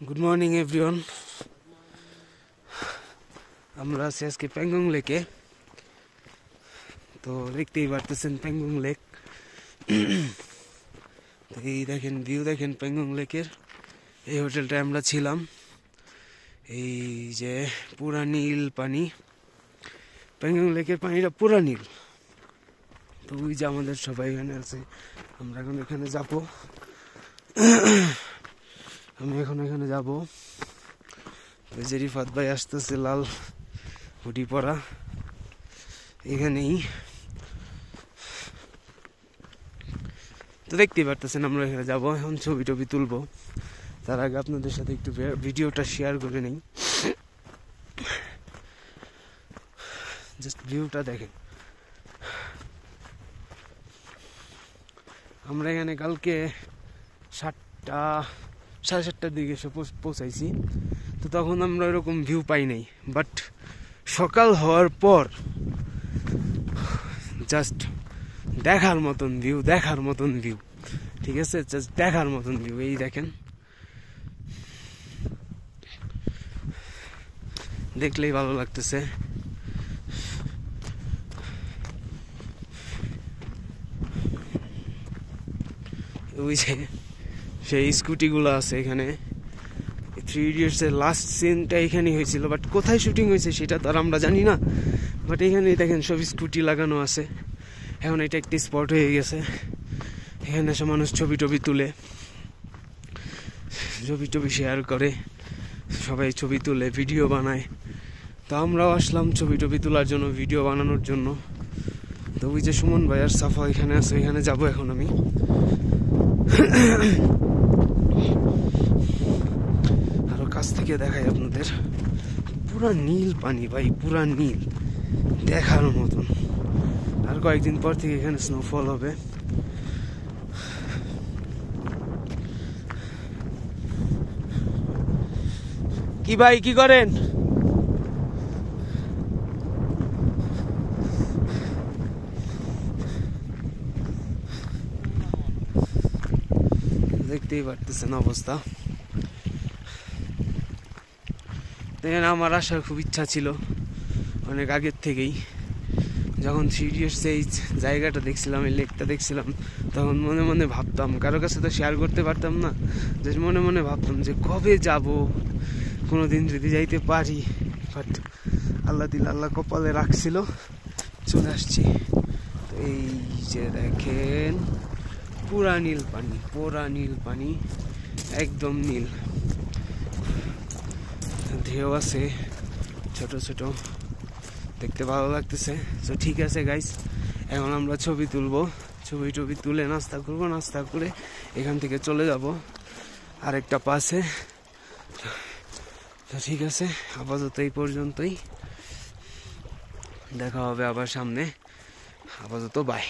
Good morning everyone. আমরা আছি আজকে প্যাংগং লেকে। তো দেখতেই পারতেছেন প্যাংগং লেক। এই দেখেন ভিউ দেখেন প্যাংগং লেকের। এই হোটেলটায় আমরা ছিলাম। এই যে পুরা নীল পানি, প্যাংগং লেকের পানিটা পুরা নীল। তো ওই যে আমাদের সবাই এখানে আছে, আমরা এখন এখানে যাবো। আমি এখন এখানে যাবো। ওই যে রিফাত ভাই আসতেছে লাল হুডি পরা, এখানেই। তো দেখতেই পারতেছেন আমরা এখানে যাবো, এখন ছবি টবি তুলবো। তার আগে আপনাদের সাথে একটু ভিডিওটা শেয়ার করে নেই। জাস্ট ভিউটা দেখেন। আমরা এখানে কালকে 7:30-7:30 দিকে এসে পৌঁছাইছি। তো তখন আমরা ওরকম ভিউ পাই নাই, বাট সকাল হওয়ার পর জাস্ট দেখার মতন ভিউ, ঠিক আছে, জাস্ট দেখার মতন ভিউ। এই দেখেন, দেখলেই ভালো লাগতেছে। ওই যে সেই স্কুটিগুলো আছে এখানে। 3 Idiots এর লাস্ট সিনটা এখানেই হয়েছিল, বাট কোথায় শুটিং হয়েছে সেটা তো আর আমরা জানি না। বাট এখানেই দেখেন সব স্কুটি লাগানো আছে। এখন এটা একটি স্পট হয়ে গেছে। এখানে এসে মানুষ ছবি টবি তুলে, ছবি শেয়ার করে, সবাই ছবি তুলে ভিডিও বানায়। তো আমরাও আসলাম ছবি টবি তোলার জন্য, ভিডিও বানানোর জন্য। তো ওই যে সুমন ভাই আর সাফা এখানে আছে, এখানে যাবো এখন আমি। আরো কাছ থেকে দেখাই আপনাদের। পুরা নীল পানি ভাই, পুরা নীল, দেখার মতন। আর কয়েকদিন পর থেকে এখানে স্নোফল হবে। কি ভাই কি করেন? দেখতেই পারতেছেন অবস্থা। দেখেন, আমার আসার খুব ইচ্ছা ছিল অনেক আগের থেকেই। যখন 3 Idiots এই জায়গাটা দেখছিলাম, এই লেকটা দেখছিলাম, তখন মনে মনে ভাবতাম, কারো কাছে তো শেয়ার করতে পারতাম না, যে মনে মনে ভাবতাম যে কবে যাব, কোনোদিন যদি যাইতে পারি। বাট আল্লাহ কপালে রাখছিল, চলে আসছি। তো এই যে দেখেন পুরা নীল পানি, একদম নীল। ঢেউ আছে ছোট ছোট, দেখতে ভালো লাগতেছে। তো ঠিক আছে গাইস, এখন আমরা ছবি তুলবো। ছবি টবি তুলে নাস্তা করবো, নাস্তা করে এখান থেকে চলে যাব আরেকটা পাশে। তো ঠিক আছে, আপাতত এই পর্যন্তই, দেখা হবে আবার সামনে। আপাতত বাই।